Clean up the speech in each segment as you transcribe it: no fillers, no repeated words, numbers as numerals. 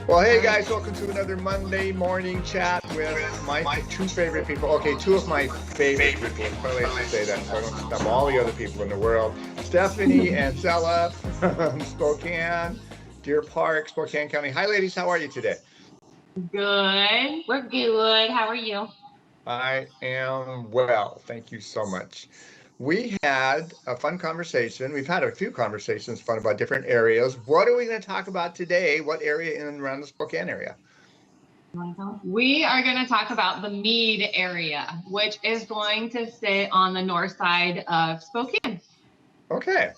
Well, hey guys, welcome to another Monday morning chat with my two favorite people. Okay, two of my favorite people. Probably I should say that so I don't stop all the other people in the world. Stephanie and Stella from Spokane, Deer Park, Spokane County. Hi, ladies. How are you today? Good. We're good. How are you? I am well. Thank you so much. We had a fun conversation. We've had a few conversations fun about different areas. What are we going to talk about today? What area in and around the Spokane area? We are going to talk about the Mead area, which is going to sit on the north side of Spokane. Okay.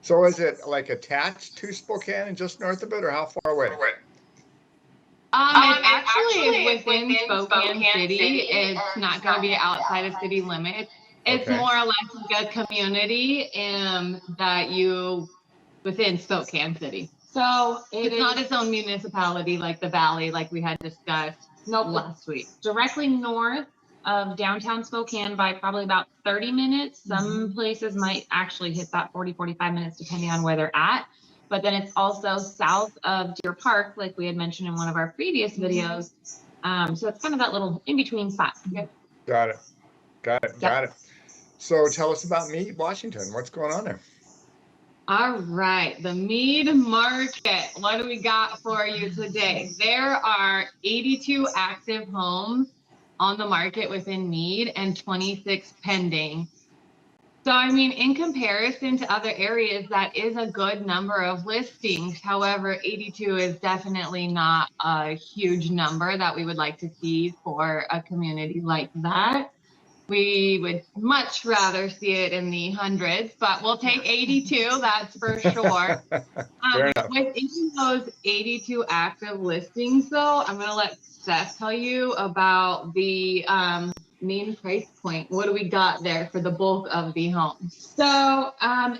So is it like attached to Spokane and just north of it, or how far away? It actually is within Spokane City. It's not going to be outside of city limits. It's more or less like a community that you within Spokane City. So it's not its own municipality like the Valley, like we had discussed last week. Directly north of downtown Spokane by probably about 30 minutes. Some places might actually hit that 40, 45 minutes depending on where they're at. But then it's also south of Deer Park, like we had mentioned in one of our previous videos. So it's kind of that little in-between spot. Got it. So tell us about Mead, Washington. What's going on there? All right, the Mead market. What do we got for you today? There are 82 active homes on the market within Mead and 26 pending. So, I mean, in comparison to other areas, that is a good number of listings. However, 82 is definitely not a huge number that we would like to see for a community like that. We would much rather see it in the hundreds, but we'll take 82, that's for sure. Within those 82 active listings, though, I'm going to let Steph tell you about the mean price point. What do we got there for the bulk of the homes? So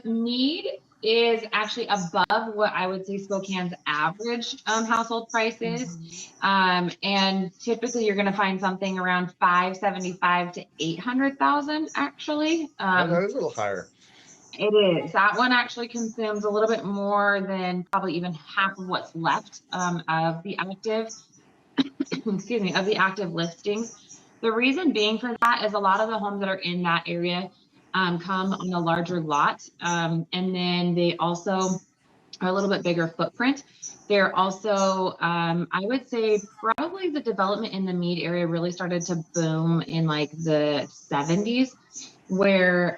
Mead is actually above what I would say Spokane's average household price is. And typically you're going to find something around $575,000 to $800,000 actually. That is a little higher. It is. That one actually consumes a little bit more than probably even half of what's left of the active, excuse me, of the active listings. The reason being for that is a lot of the homes that are in that area come on a larger lot. And then they also are a little bit bigger footprint. They're also, I would say probably the development in the Mead area really started to boom in like the 70s, where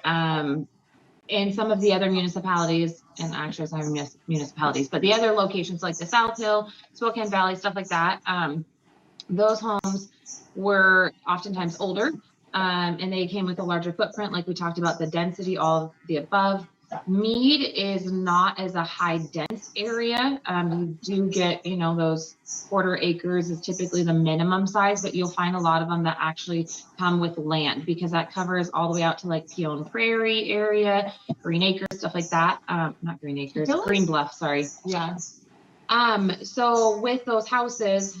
in some of the other municipalities, and actually it's not municipalities, but the other locations like the South Hill, Spokane Valley, stuff like that, those homes were oftentimes older and they came with a larger footprint, like we talked about, the density, all of the above. Mead is not as a high dense area. You do get, you know, those quarter acres is typically the minimum size, but you'll find a lot of them that actually come with land because that covers all the way out to like Peone Prairie area, Green Acres, stuff like that. Not Green Acres, Green Bluff, sorry. Yeah. So with those houses,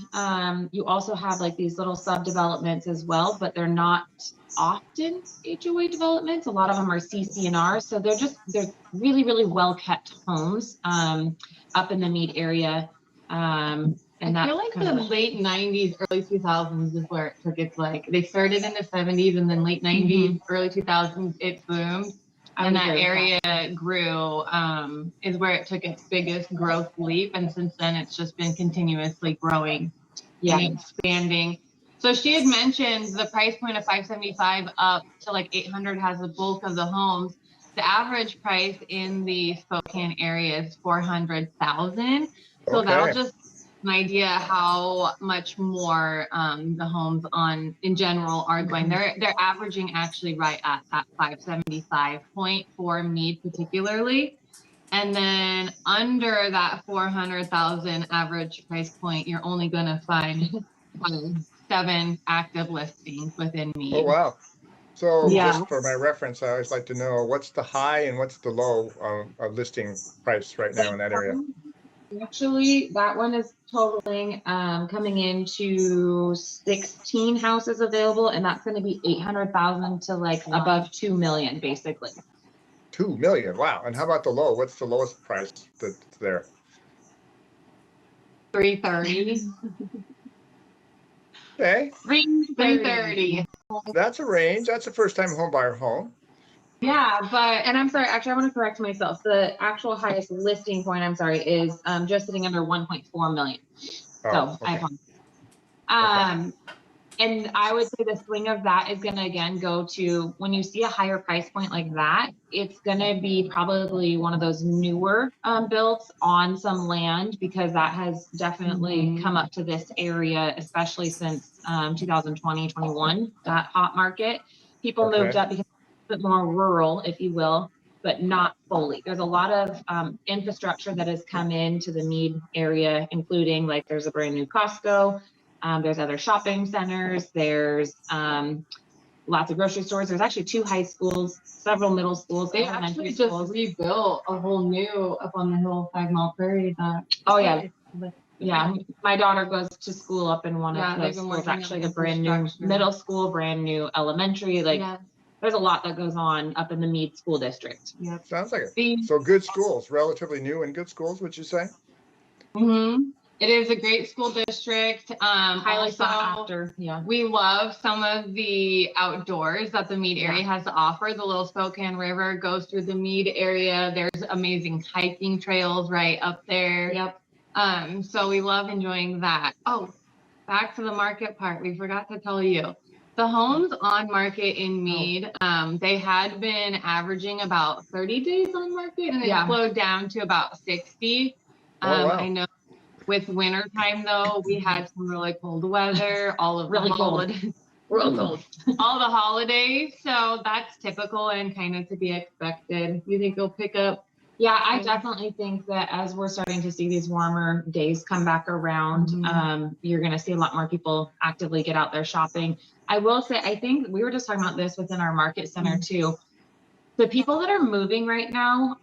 you also have like these little subdevelopments as well, but they're not often HOA developments. A lot of them are CC&R. So they're really, really well kept homes, up in the Mead area. And I feel like the late 90s, early 2000s is where it took its like, they started in the 70s and then late 90s, early 2000s, it boomed. And that area grew, is where it took its biggest growth leap. And since then, it's just been continuously growing and expanding. So she had mentioned the price point of 575 up to like 800 has the bulk of the homes. The average price in the Spokane area is 400,000. So that'll just an idea how much more the homes in general are going. They're averaging actually right at that 575 point for Mead particularly. And then under that 400,000 average price point, you're only going to find 7 active listings within Mead. Oh, wow. So just for my reference, I always like to know what's the high and what's the low listing price right now in that area. Actually, that one is totaling coming into 16 houses available, and that's going to be 800,000 to like above 2 million, basically. 2 million, wow! And how about the low? What's the lowest price that's there? 330. Okay, 330. that's a range. That's a first-time home buyer home. Yeah, and I'm sorry, actually, I want to correct myself. The actual highest listing point, I'm sorry, is just sitting under 1.4 million. Oh, So I okay. apologize. And I would say the swing of that is going to, again, go to when you see a higher price point like that, it's going to be probably one of those newer builds on some land, because that has definitely come up to this area, especially since 2020, 21, that hot market. People moved up because it's a bit more rural, if you will, but not fully. There's a lot of infrastructure that has come into the Mead area, including like there's a brand new Costco. There's other shopping centers. There's lots of grocery stores. There's actually 2 high schools, several middle schools. They actually just rebuilt a whole new up on the hill, 5 Mile Prairie. Oh yeah, yeah. My daughter goes to school up in one of those schools. Actually, a brand new middle school, brand new elementary. Like there's a lot that goes on up in the Mead School District. Yep. Sounds like it. So good schools, relatively new and good schools, would you say? Mm-hmm. It is a great school district. Highly sought after. Yeah. We love some of the outdoors that the Mead area has to offer. The Little Spokane River goes through the Mead area. There's amazing hiking trails right up there. Yep. So we love enjoying that. Oh, back to the market part. We forgot to tell you. The homes on market in Mead, they had been averaging about 30 days on market, and it slowed down to about 60. Wow. I know. With winter time though, we had some really cold weather, all of really cold. Real cold. All the holidays. So that's typical and kind of to be expected. You think you'll pick up? Yeah, I definitely think that as we're starting to see these warmer days come back around, you're going to see a lot more people actively get out there shopping. I will say, I think we were just talking about this within our market center too. The people that are moving right now,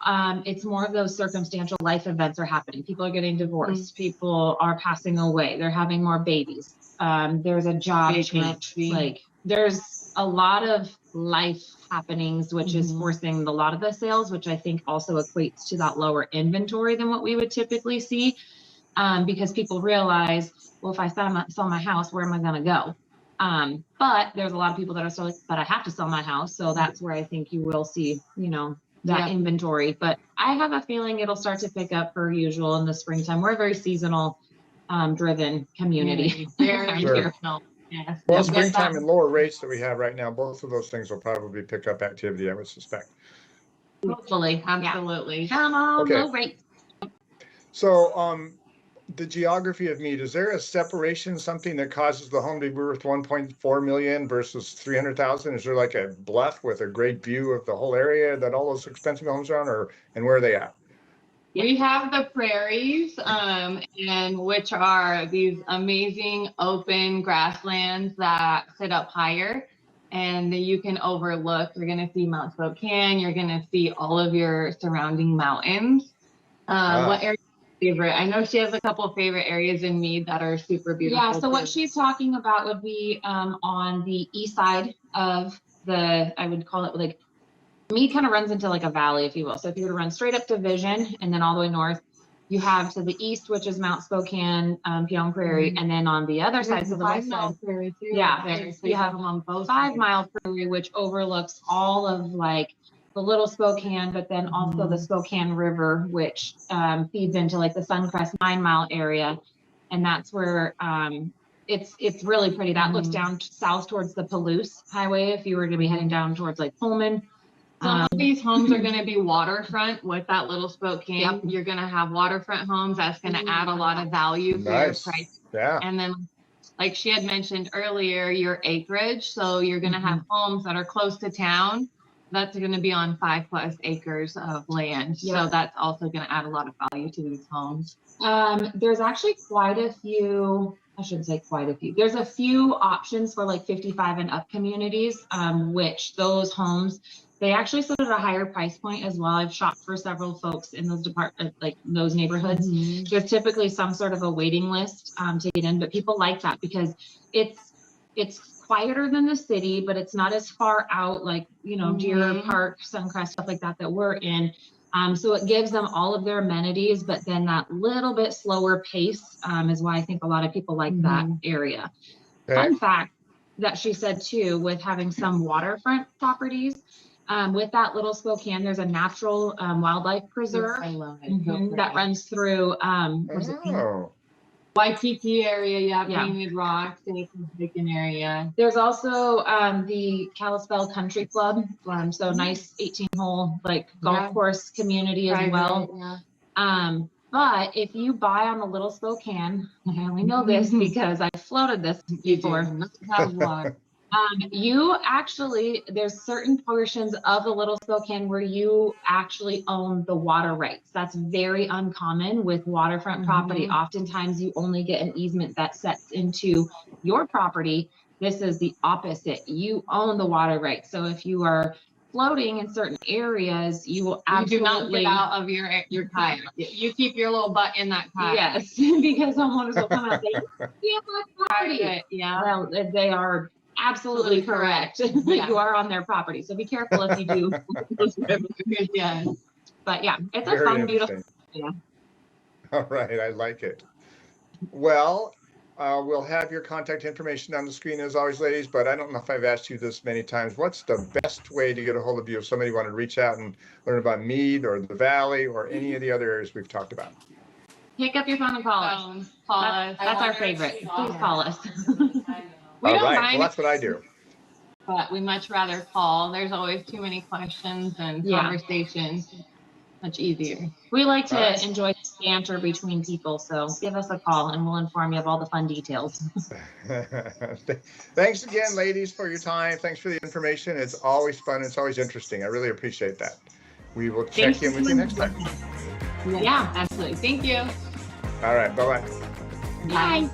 it's more of those circumstantial life events are happening. People are getting divorced. People are passing away. They're having more babies. There's a job change. Like there's a lot of life happenings, which is forcing a lot of the sales, which I think also equates to that lower inventory than what we would typically see. Because people realize, well, if I sell my house, where am I going to go? But there's a lot of people that are still like, but I have to sell my house. So that's where I think you will see, that inventory. But I have a feeling it'll start to pick up per usual in the springtime. We're a very seasonal driven community. Very seasonal. Yes. Well, springtime and lower rates that we have right now, both of those things will probably pick up activity, I would suspect. Hopefully. Absolutely. Come on, low rates. So, the geography of Mead, is there a separation, something that causes the home to be worth 1.4 million versus 300,000? Is there like a bluff with a great view of the whole area that all those expensive homes are on, and where are they at? We have the prairies, and which are these amazing open grasslands that sit up higher, and you can overlook. You're going to see Mount Spokane. You're going to see all of your surrounding mountains. What area? Favorite? I know she has a couple of favorite areas in Mead that are super beautiful. Yeah, so what she's talking about would be on the east side of I would call it like, Mead kind of runs into like a valley, if you will. So if you were to run straight up Division and then all the way north, you have to the east, which is Mount Spokane, Pion Prairie, and then on the other side, so the west side, Prairie too. Yeah, you have them on both 5 Mile Prairie, which overlooks all of like the Little Spokane, but then also the Spokane River, which feeds into like the Suncrest 9 Mile area, and that's where it's really pretty. That looks down south towards the Palouse Highway if you were to be heading down towards like Pullman. Some of these homes are going to be waterfront with that Little Spokane. Yep. You're going to have waterfront homes. That's going to add a lot of value for your price. Yeah. And then, like she had mentioned earlier, your acreage. So you're going to have homes that are close to town. That's going to be on 5+ acres of land. Yep. So that's also going to add a lot of value to these homes. There's actually quite a few. I shouldn't say quite a few. There's a few options for like 55 and up communities, which those homes, they actually sit at a higher price point as well. I've shopped for several folks in those like those neighborhoods. There's typically some sort of a waiting list to get in, but people like that because it's quieter than the city, but it's not as far out like, Deer Park, Suncrest, stuff like that we're in. So it gives them all of their amenities, but then that little bit slower pace is why I think a lot of people like that area. Okay. Fun fact that she said too, with having some waterfront properties, with that Little Spokane, there's a natural wildlife preserve I love it. that runs through Oh, Waikiki area, yeah, Yeah. Painted Rocks, Bacon area. There's also the Kalispell Country Club, so nice 18-hole like golf course community as Private, well. yeah. But if you buy on the Little Spokane, and I only know this because I floated this before. You actually, there's certain portions of the Little Spokane where you actually own the water rights. That's very uncommon with waterfront property. Oftentimes you only get an easement that sets into your property. This is the opposite. You own the water rights. So if you are floating in certain areas, you will absolutely You do not get out of your kayak. You keep your little butt in that kayak. Yes, because homeowners will come out and say, "Yeah, my property." Yeah. Well, they are absolutely correct. Yeah. You are on their property, so be careful if you do. Yeah. But yeah, it's a very fun, beautiful. interesting. All right, I like it. Well, we'll have your contact information on the screen as always, ladies, but I don't know if I've asked you this many times. What's the best way to get a hold of you if somebody wanted to reach out and learn about Mead or the Valley or any of the other areas we've talked about? Pick up your phone and call us. Call us. That's our favorite. Please call us. We All don't right, mind, well, that's what I do. but we much rather call. There's always too many questions and conversation. Much easier. We like to All right. enjoy banter between people, so give us a call and we'll inform you of all the fun details. Thanks again, ladies, for your time. Thanks for the information. It's always fun. It's always interesting. I really appreciate that. We will check in with you next time. Yeah, absolutely. Thank you. All right, bye-bye. Bye.